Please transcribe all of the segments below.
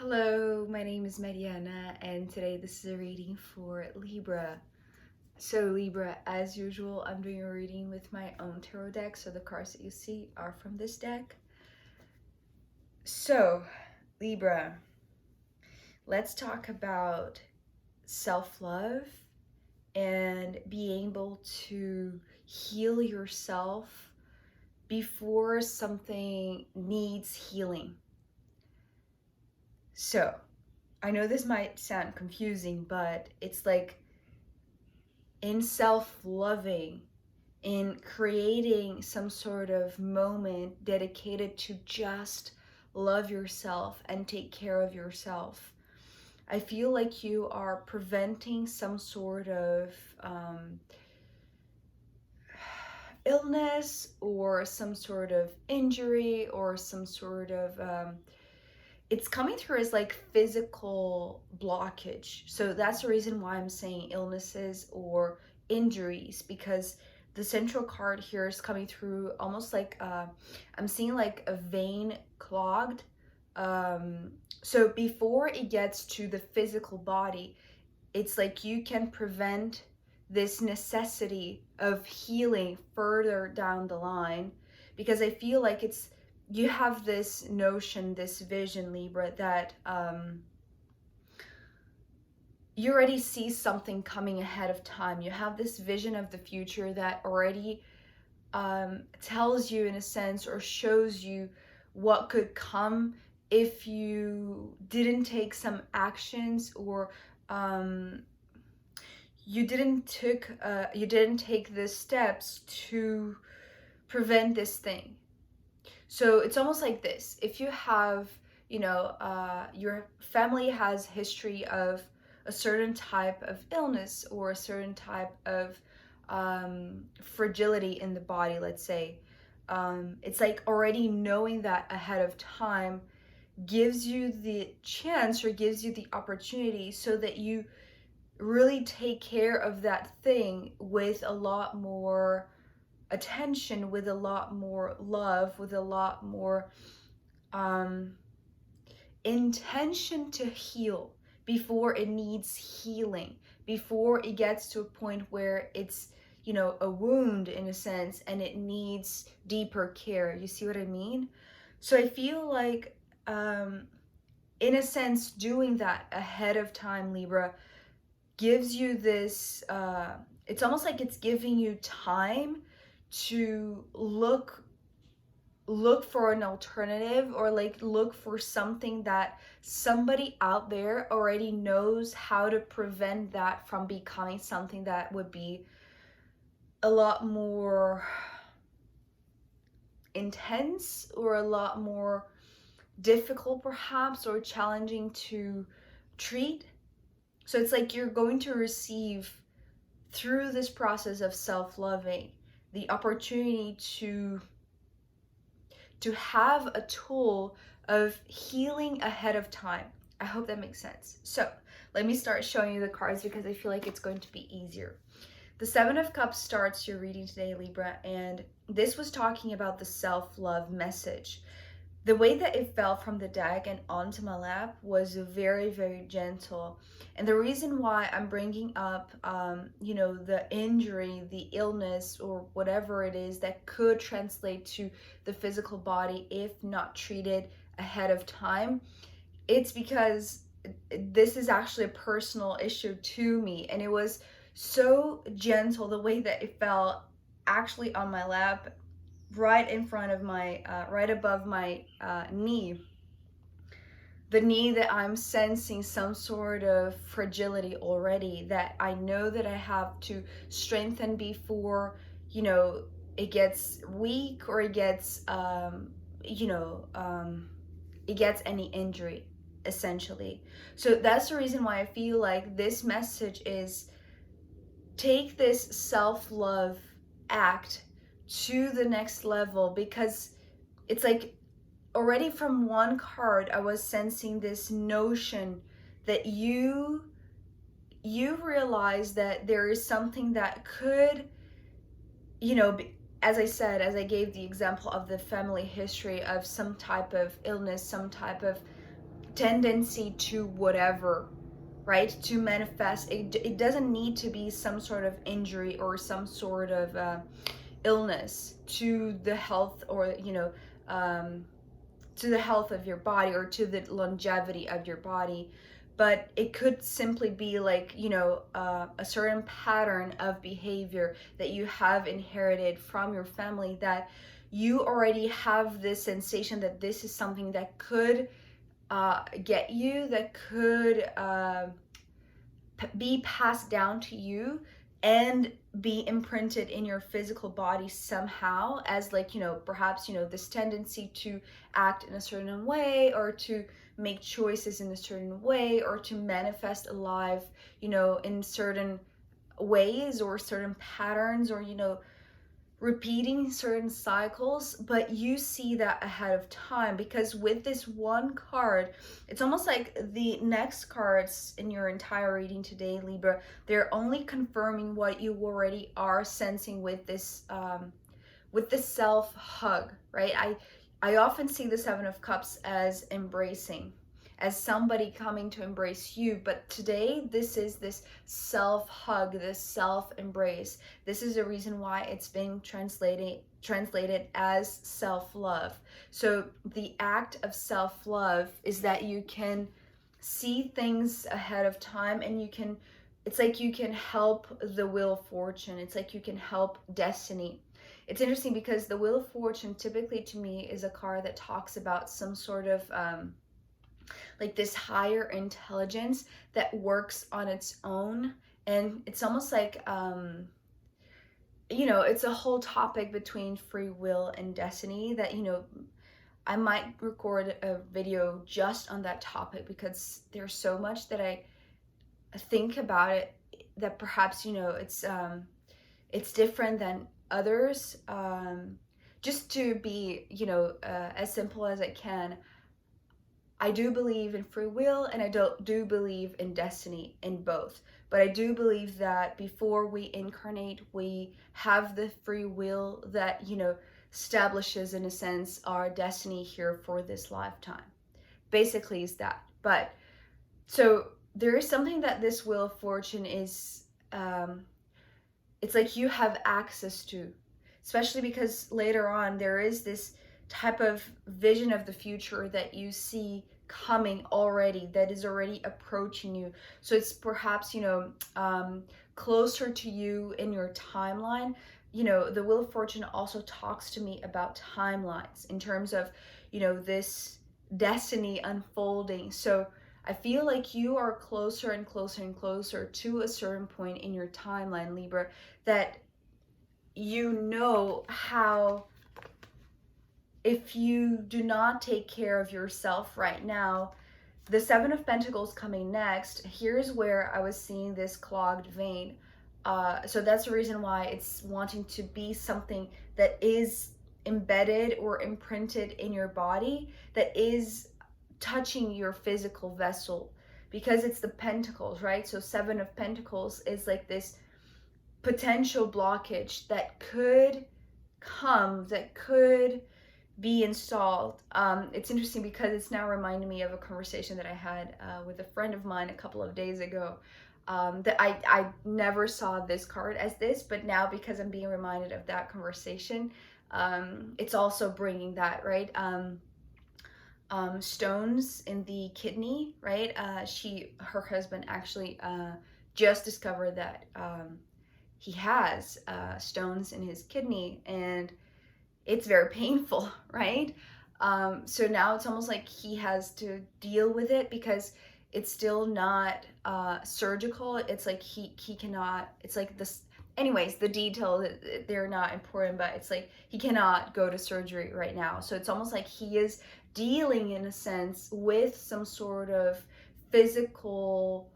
Hello, my name is Mariana, and today this is a reading for Libra. So Libra, as usual, I'm doing a reading with my own tarot deck, so the cards that you see are from this deck. So, Libra, let's talk about self-love and being able to heal yourself before something needs healing. So, I know this might sound confusing, but it's like in self-loving, in creating some sort of moment dedicated to just love yourself and take care of yourself. I feel like you are preventing some sort of illness or some sort of injury or some sort of it's coming through as like physical blockage. So that's the reason why I'm saying illnesses or injuries, because the central card here is coming through almost like I'm seeing like a vein clogged. So before it gets to the physical body, it's like you can prevent this necessity of healing further down the line, because I feel like you have this notion, this vision, Libra, that you already see something coming ahead of time. You have this vision of the future that already tells you, in a sense, or shows you what could come if you didn't take some actions, or you didn't take the steps to prevent this thing. So it's almost like this: if you have, your family has history of a certain type of illness or a certain type of fragility in the body, let's say, it's like already knowing that ahead of time gives you the chance or gives you the opportunity so that you really take care of that thing with a lot more attention, with a lot more love, with a lot more intention to heal before it needs healing, before it gets to a point where it's, a wound in a sense and it needs deeper care. You see what I mean? So I feel like, in a sense, doing that ahead of time, Libra, gives you this, it's almost like it's giving you time to look for an alternative, or like look for something that somebody out there already knows how to prevent that from becoming something that would be a lot more intense or a lot more difficult perhaps, or challenging to treat. So it's like you're going to receive, through this process of self-loving, the opportunity to have a tool of healing ahead of time. I hope that makes sense. So let me start showing you the cards, because I feel like it's going to be easier. The Seven of Cups starts your reading today, Libra, and this was talking about the self-love message. The way that it fell from the deck and onto my lap was very, very gentle. And the reason why I'm bringing up, the injury, the illness, or whatever it is that could translate to the physical body if not treated ahead of time, it's because this is actually a personal issue to me. And it was so gentle, the way that it fell actually on my lap, right in front of my, right above my knee. The knee that I'm sensing some sort of fragility already, that I know that I have to strengthen before, it gets weak, or it gets, it gets any injury, essentially. So that's the reason why I feel like this message is, take this self-love act to the next level, because it's like already from one card I was sensing this notion that you realize that there is something that could, as I said, as I gave the example of the family history of some type of illness, some type of tendency to whatever, right? To manifest. It doesn't need to be some sort of injury or some sort of illness to the health, or to the health of your body, or to the longevity of your body. But it could simply be like, a certain pattern of behavior that you have inherited from your family, that you already have this sensation that this is something that could get you, that could be passed down to you and be imprinted in your physical body somehow, as like, perhaps, this tendency to act in a certain way, or to make choices in a certain way, or to manifest alive, in certain ways, or certain patterns, or repeating certain cycles. But you see that ahead of time, because with this one card, it's almost like the next cards in your entire reading today, Libra, they're only confirming what you already are sensing with this self hug, right? I often see the Seven of Cups as embracing, as somebody coming to embrace you. But today, this is this self hug, this self embrace. This is the reason why it's being translated as self love. So the act of self love is that you can see things ahead of time, and it's like you can help the Wheel of Fortune. It's like you can help destiny. It's interesting because the Wheel of Fortune typically to me is a card that talks about some sort of like this higher intelligence that works on its own. And it's almost like it's a whole topic between free will and destiny that I might record a video just on that topic, because there's so much that I think about it that perhaps it's different than others. Just to be as simple as I can, I do believe in free will, and I do believe in destiny, in both. But I do believe that before we incarnate, we have the free will that, establishes, in a sense, our destiny here for this lifetime. Basically is that. But so there is something that this Wheel of Fortune is, it's like you have access to, especially because later on there is this type of vision of the future that you see coming already, that is already approaching you. So it's perhaps closer to you in your timeline. The Wheel of Fortune also talks to me about timelines in terms of this destiny unfolding. So I feel like you are closer and closer and closer to a certain point in your timeline, Libra, that how, if you do not take care of yourself right now, the Seven of Pentacles coming next, here's where I was seeing this clogged vein. So that's the reason why it's wanting to be something that is embedded or imprinted in your body, that is touching your physical vessel, because it's the Pentacles, right? So Seven of Pentacles is like this potential blockage that could come, that could be installed. It's interesting because it's now reminding me of a conversation that I had with a friend of mine a couple of days ago. That I never saw this card as this, but now because I'm being reminded of that conversation, it's also bringing that, right? Stones in the kidney, right? Her husband actually just discovered that he has stones in his kidney, and it's very painful, right? So now it's almost like he has to deal with it, because it's still not surgical. It's like he cannot, it's like this, anyways, the details, they're not important, but it's like he cannot go to surgery right now. So it's almost like he is dealing, in a sense, with some sort of physical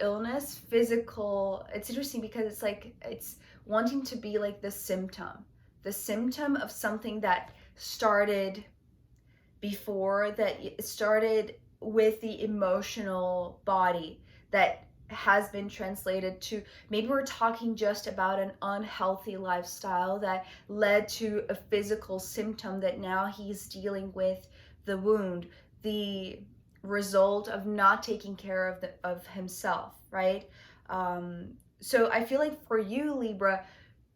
illness, it's interesting because it's like, it's wanting to be like the symptom of something that started before, that it started with the emotional body, that has been translated to, maybe we're talking just about an unhealthy lifestyle that led to a physical symptom that now he's dealing with the wound, the result of not taking care of himself, right? So I feel like for you, Libra,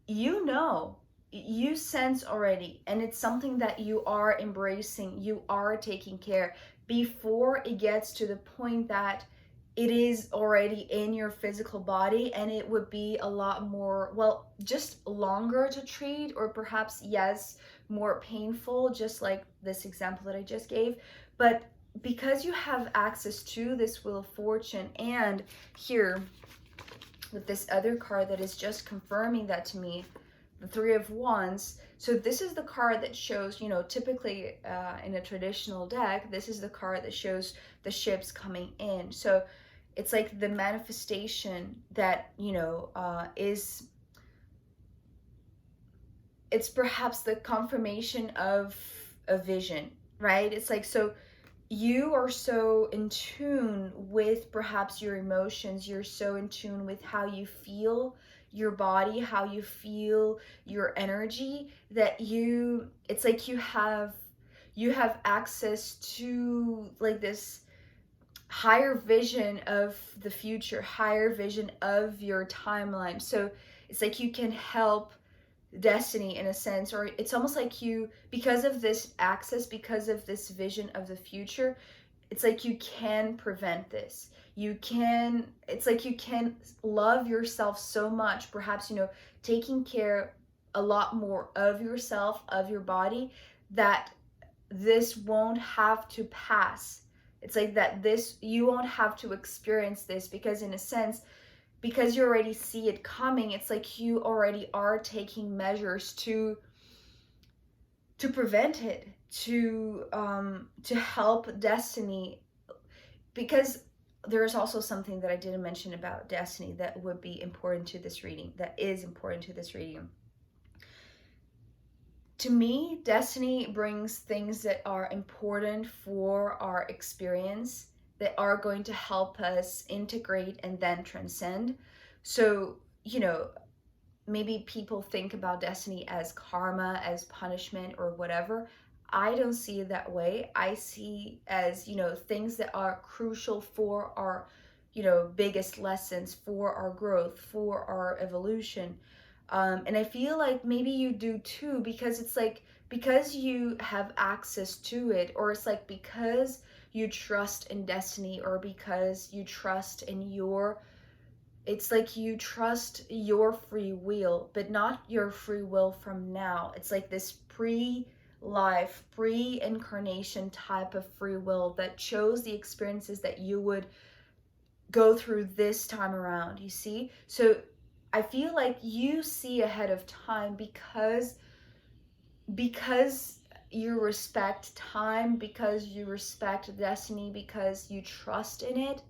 you know, you sense already, and it's something that you are embracing, you are taking care before it gets to the point that it is already in your physical body, and it would be a lot more, well, just longer to treat, or perhaps, yes, more painful, just like this example that I just gave. But because you have access to this Wheel of Fortune, and here with this other card that is just confirming that to me, the Three of Wands. So this is the card that shows, you know, typically in a traditional deck, this is the card that shows the ships coming in. So it's like the manifestation that, you know, it's perhaps the confirmation of a vision, right? It's like, so you are so in tune with perhaps your emotions, you're so in tune with how you feel your body, how you feel your energy, that it's like you have access to like this higher vision of the future, higher vision of your timeline. So it's like you can help destiny in a sense, or it's almost like you, because of this access, because of this vision of the future, it's like you can prevent this. You can, it's like you can love yourself so much, perhaps, you know, taking care a lot more of yourself, of your body, that this won't have to pass. It's like that this, you won't have to experience this, because in a sense, because you already see it coming, it's like you already are taking measures to prevent it, to help destiny. Because there's also something that I didn't mention about destiny that would be important to this reading, that is important to this reading. To me, destiny brings things that are important for our experience, that are going to help us integrate and then transcend. So, you know, maybe people think about destiny as karma, as punishment, or whatever. I don't see it that way. I see as, you know, things that are crucial for our, you know, biggest lessons, for our growth, for our evolution. And I feel like maybe you do too, because it's like, because you have access to it, or it's like because you trust in destiny, or because you trust in your, it's like you trust your free will, but not your free will from now. It's like this pre-life, pre-incarnation type of free will that chose the experiences that you would go through this time around, you see? So I feel like you see ahead of time, because you respect time, because you respect destiny, because you trust in it.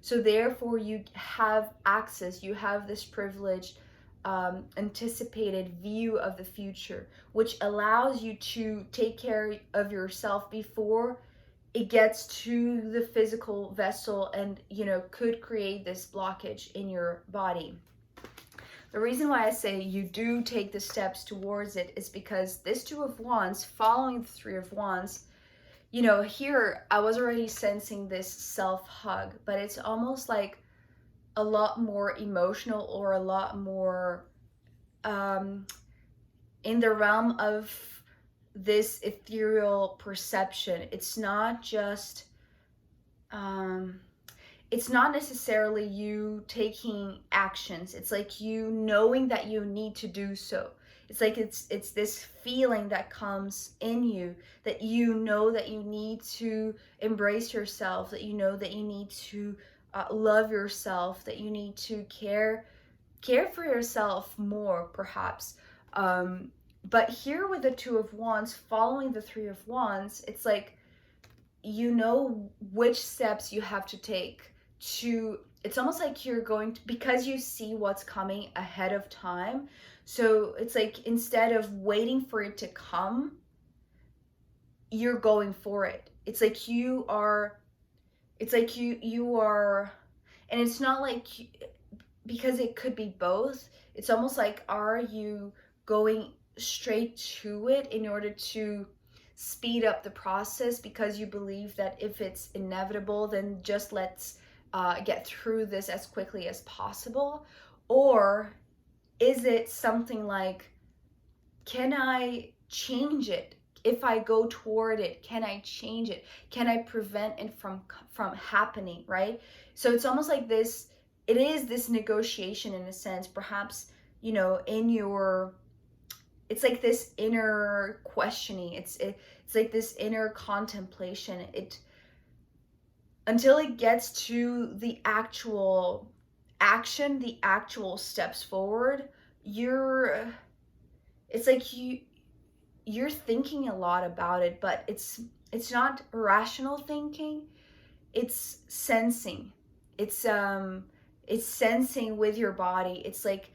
So therefore you have access, you have this privileged, anticipated view of the future, which allows you to take care of yourself before it gets to the physical vessel, and, you know, could create this blockage in your body. The reason why I say you do take the steps towards it is because this Two of Wands, following the Three of Wands, you know, here I was already sensing this self-hug, but it's almost like a lot more emotional, or a lot more in the realm of this ethereal perception. It's not just it's not necessarily you taking actions. It's like you knowing that you need to do so. It's like it's this feeling that comes in you, that you know that you need to embrace yourself, that you know that you need to love yourself, that you need to care for yourself more, perhaps. But here with the Two of Wands, following the Three of Wands, it's like you know which steps you have to take to, it's almost like you're going to, because you see what's coming ahead of time. So it's like instead of waiting for it to come, you're going for it. It's like you are, it's like you are, and it's not like, because it could be both. It's almost like, are you going straight to it in order to speed up the process because you believe that if it's inevitable, then just let's get through this as quickly as possible? Or is it something like, can I change it? If I go toward it, can I change it? Can I prevent it from happening, right? So it's almost like this, it is this negotiation in a sense, perhaps, in your, it's like this inner questioning. It's like this inner contemplation. It, until it gets to the actual action, the actual steps forward, it's like you're thinking a lot about it, but it's not rational thinking. It's sensing. It's sensing with your body. It's like,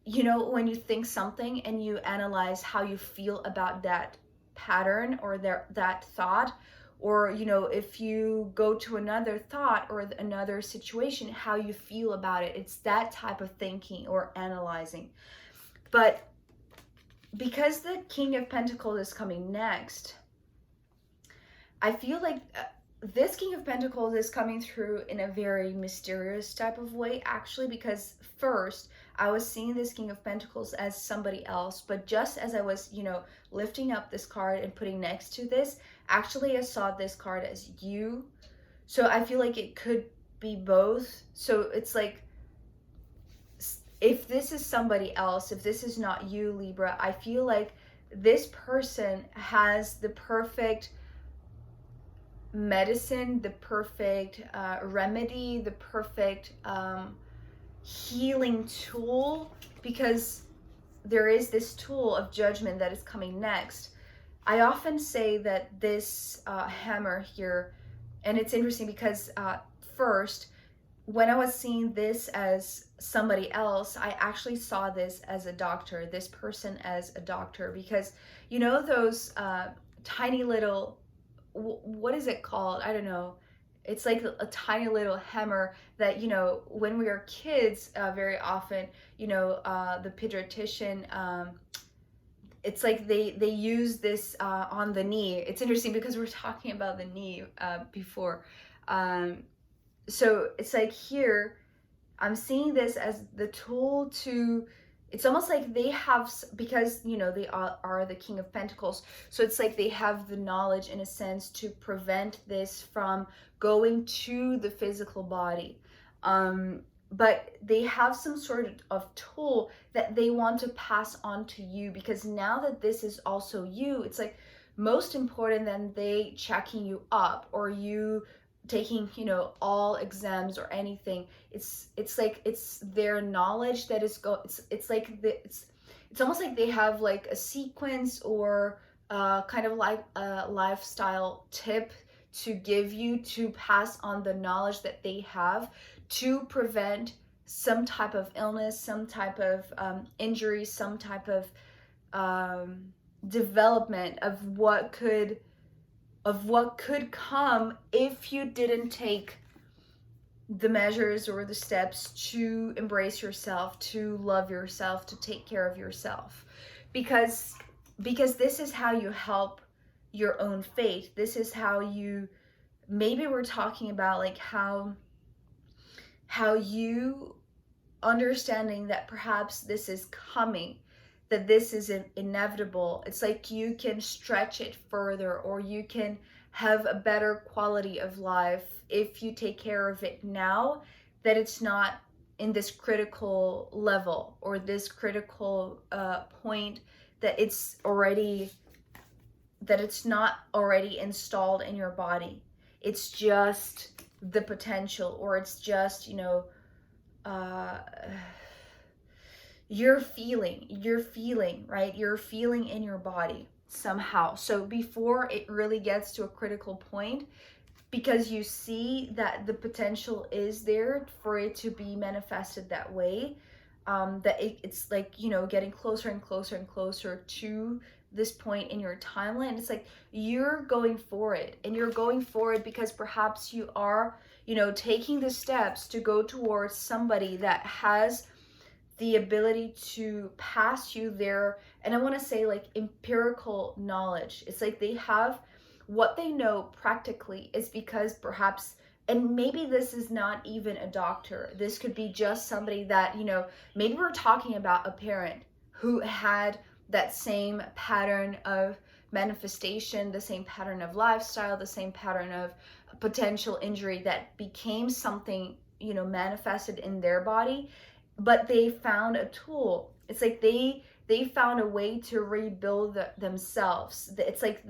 when you think something and you analyze how you feel about that pattern or that thought, or if you go to another thought or another situation, how you feel about it. It's that type of thinking or analyzing. But because the King of Pentacles is coming next, I feel like this King of Pentacles is coming through in a very mysterious type of way, actually, because first I was seeing this King of Pentacles as somebody else, but just as I was, lifting up this card and putting next to this, actually I saw this card as you. So I feel like it could be both. So it's like, if this is somebody else, if this is not you, Libra, I feel like this person has the perfect medicine, the perfect remedy, the perfect healing tool, because there is this tool of judgment that is coming next. I often say that this hammer here, and it's interesting because first, when I was seeing this as somebody else, I actually saw this as a doctor, this person as a doctor, because those tiny little, what is it called? I don't know. It's like a tiny little hammer that, when we were kids, very often, the pediatrician, it's like they use this on the knee. It's interesting because we're talking about the knee before. So it's like here, I'm seeing this as the tool to, it's almost like they have, because, they are the King of Pentacles. So it's like they have the knowledge in a sense to prevent this from going to the physical body. But they have some sort of tool that they want to pass on to you, because now that this is also you, it's like most important than they checking you up or you taking all exams or anything. It's like it's their knowledge that is it's like it's almost like they have like a sequence or kind of like a lifestyle tip to give you, to pass on the knowledge that they have to prevent some type of illness, some type of injury, some type of development of what could come if you didn't take the measures or the steps to embrace yourself, to love yourself, to take care of yourself. Because this is how you help your own faith. This is how you, maybe we're talking about like how you understanding that perhaps this is coming, that this is inevitable. It's like you can stretch it further, or you can have a better quality of life if you take care of it now, that it's not in this critical level or this critical point, that it's not already installed in your body. It's just the potential, or it's just you're feeling, right? You're feeling in your body somehow. So before it really gets to a critical point, because you see that the potential is there for it to be manifested that way, that it's like, getting closer and closer and closer to this point in your timeline. It's like you're going for it, and you're going for it because perhaps you are, taking the steps to go towards somebody that has the ability to pass you their, and I want to say like empirical knowledge. It's like they have what they know practically is because perhaps, and maybe this is not even a doctor, this could be just somebody that, you know, maybe we're talking about a parent who had that same pattern of manifestation, the same pattern of lifestyle, the same pattern of potential injury that became something, you know, manifested in their body, but they found a tool. It's like they found a way to rebuild themselves. It's like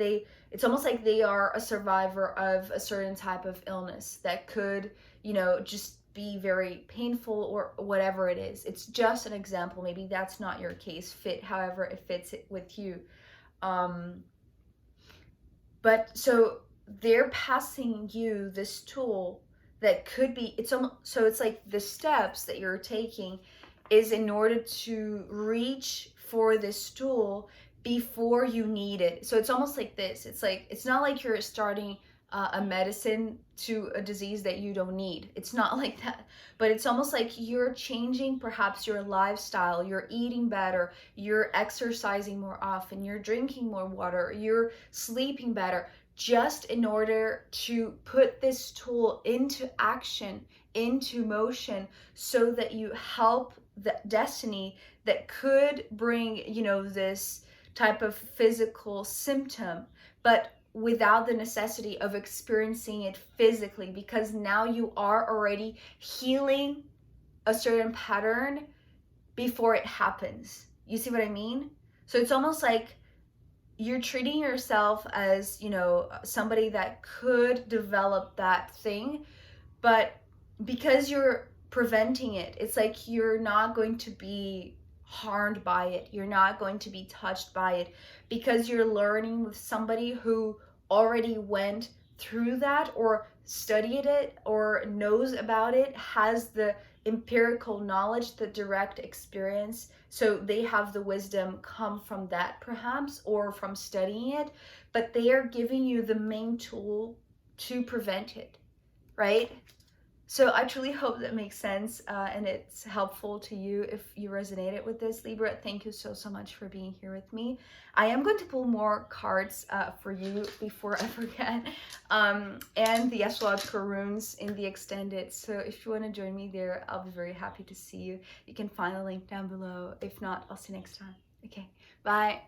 it's almost like they are a survivor of a certain type of illness that could, you know, just be very painful or whatever it is. It's just an example. Maybe that's not your case fit, however it fits it with you. But so they're passing you this tool that could be, it's almost, so it's like the steps that you're taking is in order to reach for this tool before you need it. So it's almost like this. It's like, it's not like you're starting a medicine to a disease that you don't need. It's not like that. But it's almost like you're changing perhaps your lifestyle, you're eating better, you're exercising more often, you're drinking more water, you're sleeping better, just in order to put this tool into action, into motion, so that you help the destiny that could bring, you know, this type of physical symptom, but without the necessity of experiencing it physically, because now you are already healing a certain pattern before it happens. You see what I mean? So it's almost like you're treating yourself as, you know, somebody that could develop that thing, but because you're preventing it, it's like you're not going to be harmed by it. You're not going to be touched by it because you're learning with somebody who already went through that or studied it or knows about it, has the empirical knowledge, the direct experience. So they have the wisdom come from that perhaps, or from studying it, but they are giving you the main tool to prevent it, right? So I truly hope that makes sense and it's helpful to you if you resonated with this, Libra. Thank you so much for being here with me. I am going to pull more cards for you before I forget, and the astrological runes in the extended. So if you want to join me there, I'll be very happy to see you. You can find the link down below. If not, I'll see you next time. Okay, bye.